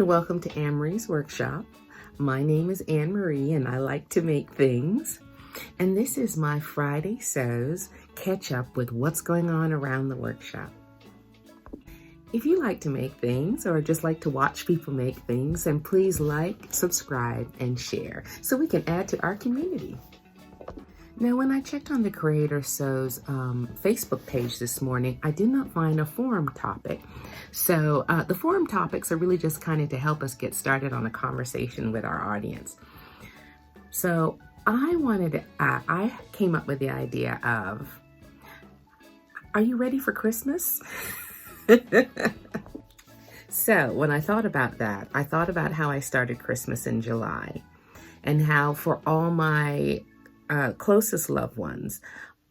and welcome to Anne-Marie's Workshop. My name is Anne-Marie and I like to make things. And this is my Friday Sews catch up with what's going on around the workshop. If you like to make things or just like to watch people make things, then please like, subscribe, and share so we can add to our community. Now, when I checked on the Creator Sews Facebook page this morning, I did not find a forum topic. So the forum topics are really just kind of to help us get started on a conversation with our audience. So I came up with the idea of, are you ready for Christmas? So when I thought about that, I thought about how I started Christmas in July and how for all my closest loved ones,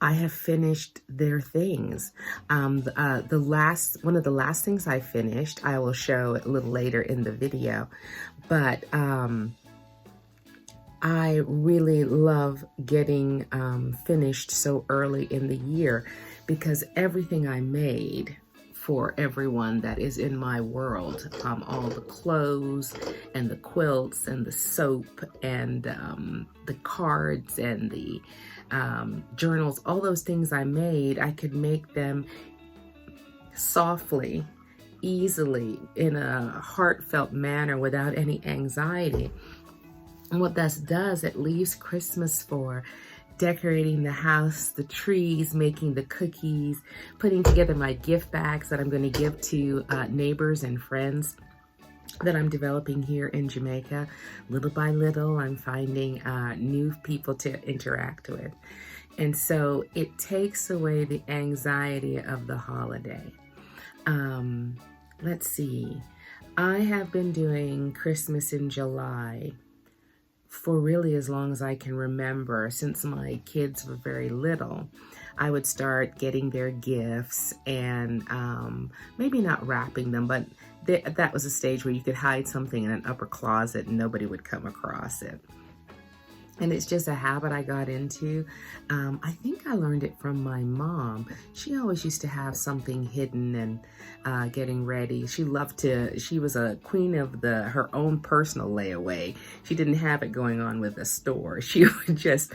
I have finished their things. One of the last things I finished, I will show a little later in the video, but I really love getting finished so early in the year because everything I made for everyone that is in my world, all the clothes and the quilts and the soap and the cards and the journals, all those things I made, I could make them softly, easily, in a heartfelt manner without any anxiety. And what that does, it leaves Christmas for decorating the house, the trees, making the cookies, putting together my gift bags that I'm going to give to neighbors and friends that I'm developing here in Jamaica. Little by little, I'm finding new people to interact with. And so it takes away the anxiety of the holiday. Let's see. I have been doing Christmas in July for really as long as I can remember. Since my kids were very little, I would start getting their gifts and maybe not wrapping them, but that was a stage where you could hide something in an upper closet and nobody would come across it. And it's just a habit I got into. I think I learned it from my mom. She always used to have something hidden and getting ready. She was a queen of her own personal layaway. She didn't have it going on with a store. She would just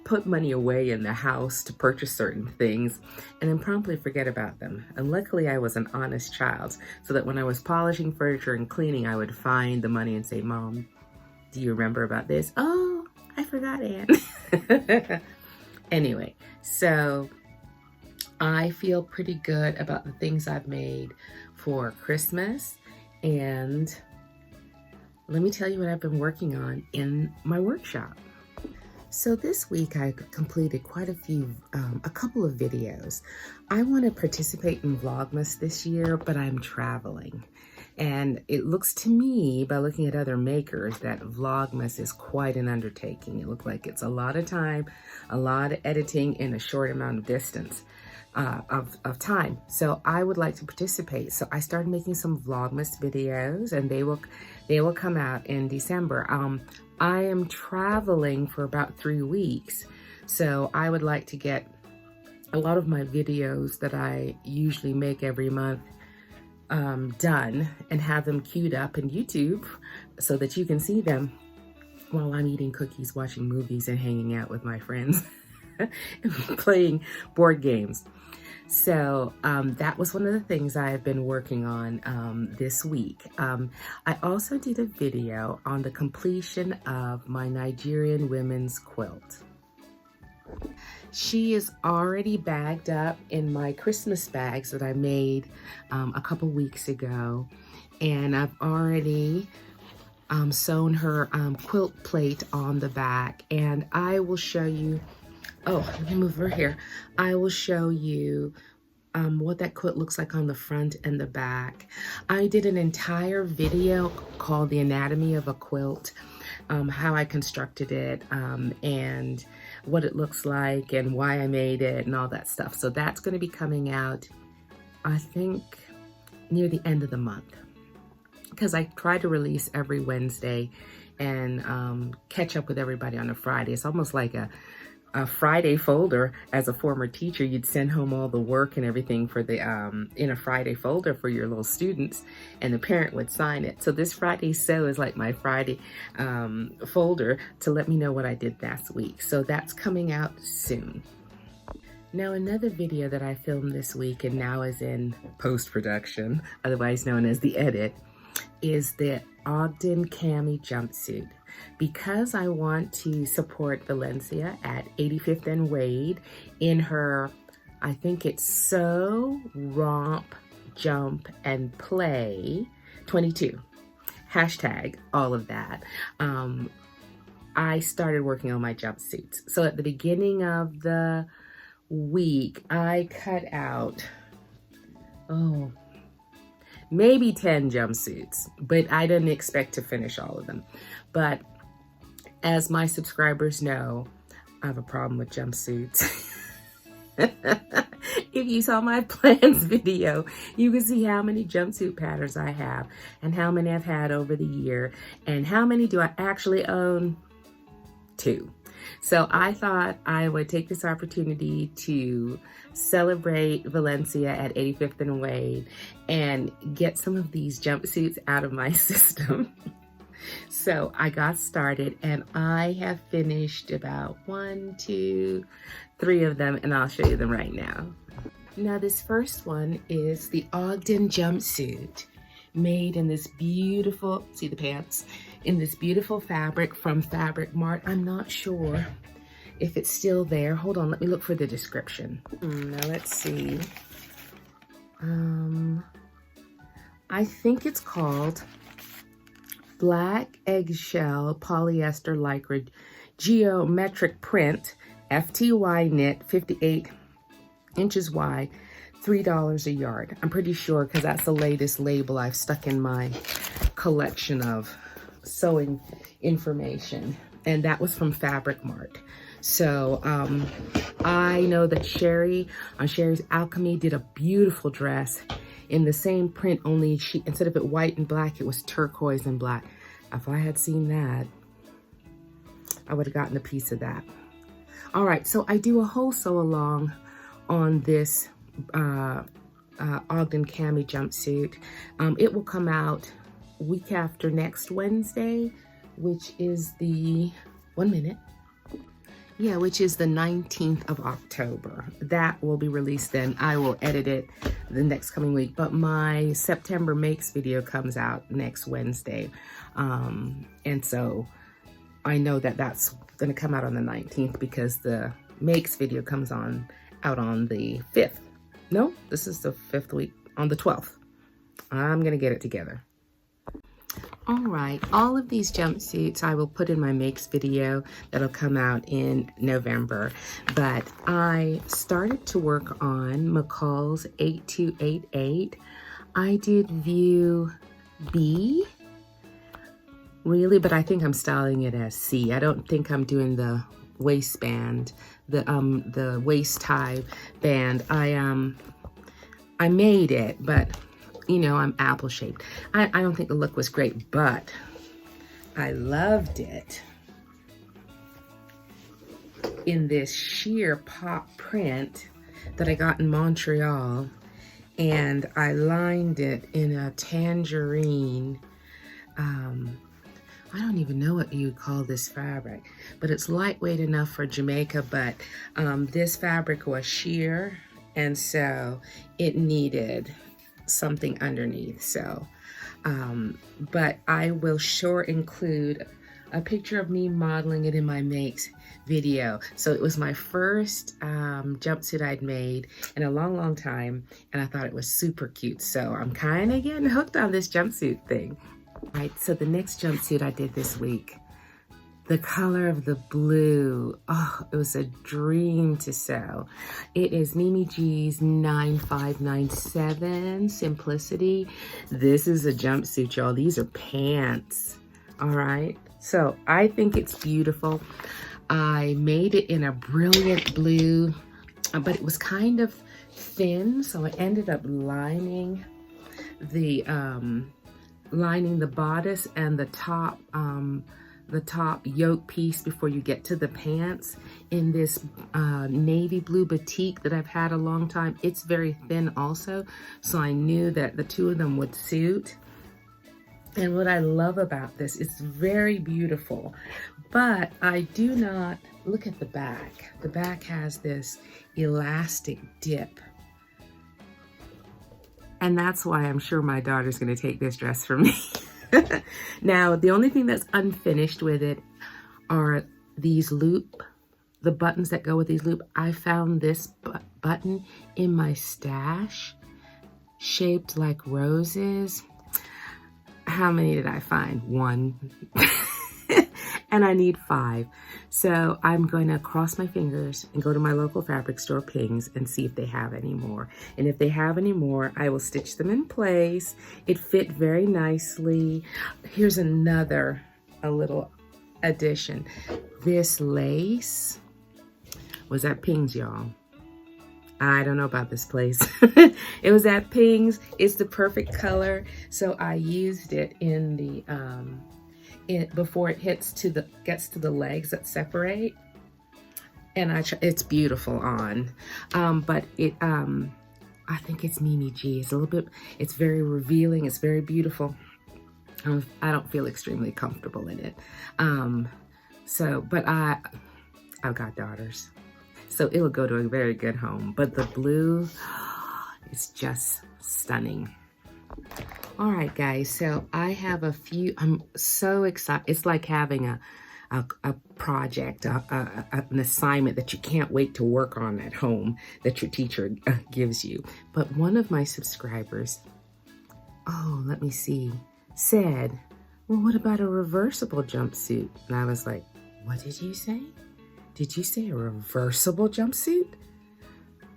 put money away in the house to purchase certain things and then promptly forget about them. And luckily I was an honest child, so that when I was polishing furniture and cleaning, I would find the money and say, "Mom, do you remember about this?" "Oh, I forgot, Anne." Anyway, so I feel pretty good about the things I've made for Christmas. And let me tell you what I've been working on in my workshop. So this week I completed quite a couple of videos. I want to participate in Vlogmas this year, but I'm traveling. And it looks to me, by looking at other makers, that Vlogmas is quite an undertaking. It looks like it's a lot of time, a lot of editing in a short amount of distance of time. So I would like to participate. So I started making some Vlogmas videos, and they will come out in December. I am traveling for about 3 weeks, so I would like to get a lot of my videos that I usually make every month done and have them queued up in YouTube so that you can see them while I'm eating cookies, watching movies, and hanging out with my friends and playing board games. So that was one of the things I have been working on this week. I also did a video on the completion of my Nigerian women's quilt. She is already bagged up in my Christmas bags that I made a couple weeks ago. And I've already sewn her quilt plate on the back. And I will show you, let me move her here. I will show you what that quilt looks like on the front and the back. I did an entire video called The Anatomy of a Quilt, how I constructed it, and what it looks like and why I made it and all that stuff. So that's going to be coming out, I think, near the end of the month, because I try to release every Wednesday and catch up with everybody on a Friday. It's almost like a a Friday folder. As a former teacher, you'd send home all the work and everything for the in a Friday folder for your little students, and the parent would sign it. So this Friday Sew is like my Friday folder to let me know what I did last week. So that's coming out soon. Now, another video that I filmed this week and now is in post-production, otherwise known as the edit, is the Ogden Cami jumpsuit. Because I want to support Valencia at 85th and Wade in her, I think it's Sew, Romp, Jump, and Play 22. Hashtag all of that. I started working on my jumpsuits. So at the beginning of the week, I cut out, maybe 10 jumpsuits, but I didn't expect to finish all of them. But as my subscribers know, I have a problem with jumpsuits. If you saw my plans video, you can see how many jumpsuit patterns I have and how many I've had over the year and how many do I actually own? 2. So I thought I would take this opportunity to celebrate Valencia at 85th and Wade and get some of these jumpsuits out of my system. So I got started and I have finished about 1, 2, 3 of them, and I'll show you them right now. Now this first one is the Ogden jumpsuit, made in this beautiful, see the pants, in this beautiful fabric from fabricmart. I'm not sure if it's still there. Hold on, let me look for the description. Now let's see. I think it's called Black Eggshell Polyester Lycra Geometric Print FTY Knit 58 inches wide, $3 a yard. I'm pretty sure because that's the latest label I've stuck in my collection of sewing information, and that was from fabricmart. So I know that Sherry on Sherry's Alchemy did a beautiful dress in the same print, only she, instead of it white and black, it was turquoise and black. If I had seen that, I would have gotten a piece of that. All right, so I do a whole sew along on this Ogden Cami jumpsuit. It will come out week after next Wednesday, which is the, which is the 19th of October. That will be released then. I will edit it the next coming week, but my September Makes video comes out next Wednesday. And so I know that that's gonna come out on the 19th because the Makes video comes out on the 5th. No, this is the 5th week, on the 12th. I'm gonna get it together. All right, all of these jumpsuits I will put in my Makes video that'll come out in November. But I started to work on McCalls 8288. I did view B, really, but I think I'm styling it as C. I don't think I'm doing the waistband, the waist tie band. I made it, but you know, I'm apple shaped. I don't think the look was great, but I loved it in this sheer pop print that I got in Montreal, and I lined it in a tangerine. I don't even know what you'd call this fabric, but it's lightweight enough for Jamaica, but this fabric was sheer, and so it needed something underneath. So but I will sure include a picture of me modeling it in my Makes video. So it was my first jumpsuit I'd made in a long time, and I thought it was super cute. So I'm kind of getting hooked on this jumpsuit thing. All right, so the next jumpsuit I did this week, the color of the blue, oh, it was a dream to sew. It is Mimi G's 9597 Simplicity. This is a jumpsuit, y'all. These are pants, all right? So I think it's beautiful. I made it in a brilliant blue, but it was kind of thin, so I ended up lining the bodice and the top the top yoke piece before you get to the pants in this navy blue batik that I've had a long time. It's very thin also, so I knew that the two of them would suit. And what I love about this, it's very beautiful, but I do not, look at the back. The back has this elastic dip. And that's why I'm sure my daughter's gonna take this dress from me. Now, the only thing that's unfinished with it are these the buttons that go with these loop. I found this button in my stash, shaped like roses. How many did I find? 1. And I need 5. So I'm going to cross my fingers and go to my local fabric store, Pings, and see if they have any more. And if they have any more, I will stitch them in place. It fit very nicely. Here's a little addition. This lace was at Pings, y'all. I don't know about this place. It was at Pings. It's the perfect color. So I used it in the, before it gets to the legs that separate, and it's beautiful on, but I think it's Mimi G. It's a little bit, it's very revealing, it's very beautiful. I don't feel extremely comfortable in it, but I've got daughters, so it will go to a very good home. But the blue is just stunning. All right, guys, so I have a few, I'm so excited. It's like having a project, an assignment that you can't wait to work on at home that your teacher gives you. But one of my subscribers, let me see, said, well, what about a reversible jumpsuit? And I was like, what did you say? Did you say a reversible jumpsuit?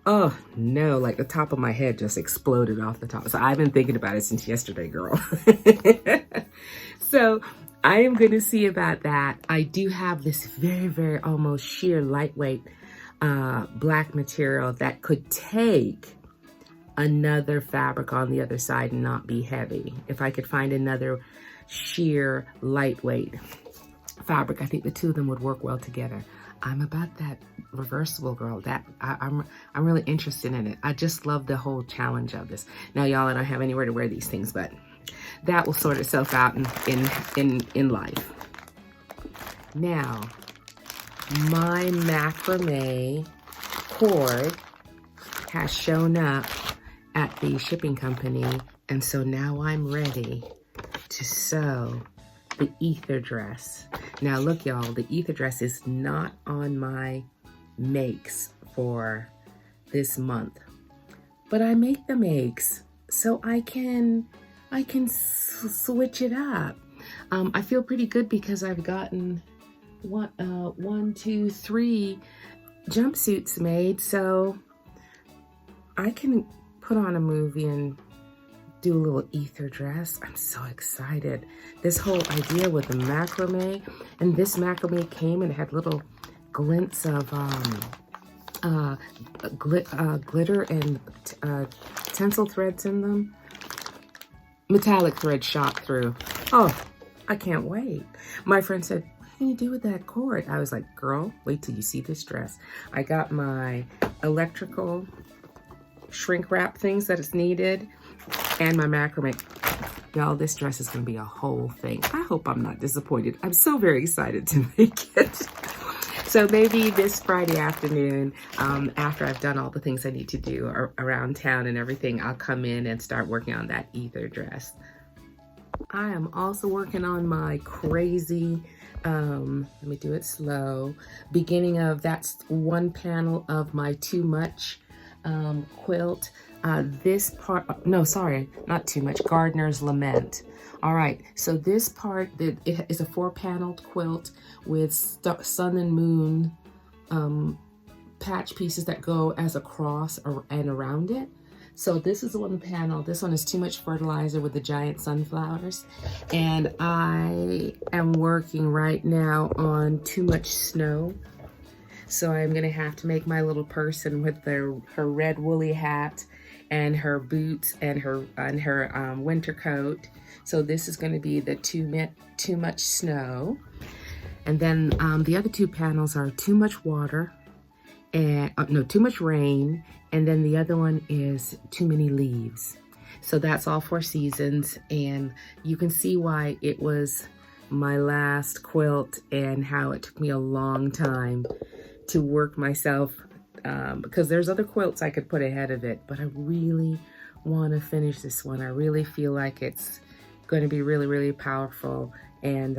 Oh no, like the top of my head just exploded off the top. So I've been thinking about it since yesterday, girl. So I am going to see about that. I do have this very, very almost sheer lightweight black material that could take another fabric on the other side and not be heavy. If I could find another sheer lightweight fabric, I think the two of them would work well together. I'm about that reversible, girl. That I'm really interested in it. I just love the whole challenge of this. Now, y'all, I don't have anywhere to wear these things, but that will sort itself out in life. Now, my macrame cord has shown up at the shipping company, and so now I'm ready to sew the ether dress. Now look, y'all, the ether dress is not on my makes for this month, but I make the makes so I can switch it up. I feel pretty good because I've gotten 1, 2, 3 jumpsuits made, so I can put on a movie and do a little ether dress. I'm so excited. This whole idea with the macrame, and this macrame came and had little glints of glitter and tinsel threads in them. Metallic thread shot through. Oh, I can't wait. My friend said, what can you do with that cord? I was like, girl, wait till you see this dress. I got my electrical shrink wrap things that is needed, and my macrame. Y'all, this dress is gonna be a whole thing. I hope I'm not disappointed. I'm so very excited to make it. So maybe this Friday afternoon, after I've done all the things I need to do around town and everything, I'll come in and start working on that ether dress. I am also working on my crazy, let me do it slow, beginning of, that's one panel of my Too Much quilt. This part, no, sorry, not Too Much, Gardener's Lament. All right, so this part, it is a 4-paneled quilt with sun and moon patch pieces that go as a cross and around it. So this is the one panel. This one is Too Much Fertilizer with the giant sunflowers. And I am working right now on Too Much Snow. So I'm gonna have to make my little person with her red woolly hat and her boots and her winter coat. So this is gonna be the Too Much Snow. And then the other two panels are Too Much Water, and no, Too Much Rain, and then the other one is Too Many Leaves. So that's all 4 seasons, and you can see why it was my last quilt and how it took me a long time to work myself, because there's other quilts I could put ahead of it, but I really want to finish this one. I really feel like it's going to be really, really powerful, and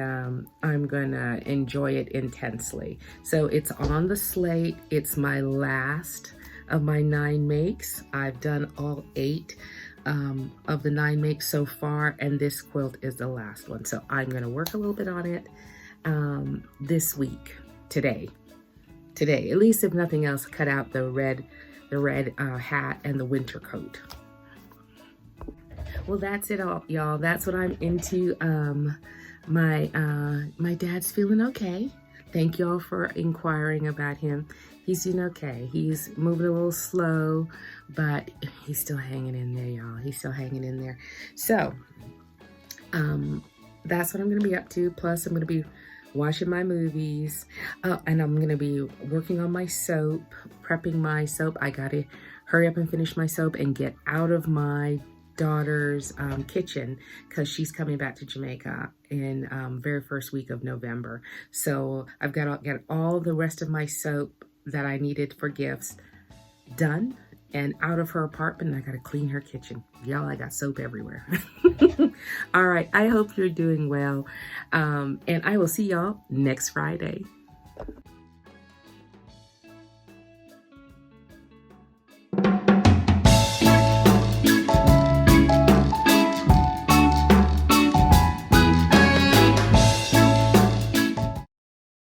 I'm going to enjoy it intensely. So it's on the slate. It's my last of my 9 makes. I've done all 8 of the 9 makes so far, and this quilt is the last one. So I'm going to work a little bit on it this week, today, at least if nothing else, cut out the red hat and the winter coat. Well, that's it all, y'all. That's what I'm into. My dad's feeling okay. Thank y'all for inquiring about him. He's doing okay. He's moving a little slow, but he's still hanging in there, y'all. He's still hanging in there. So, that's what I'm going to be up to. Plus, I'm going to be watching my movies. And I'm going to be working on my soap, prepping my soap. I got to hurry up and finish my soap and get out of my daughter's kitchen, because she's coming back to Jamaica in very first week of November. So I've got to get all the rest of my soap that I needed for gifts done and out of her apartment. And I got to clean her kitchen. Y'all, I got soap everywhere. All right. I hope you're doing well. And I will see y'all next Friday.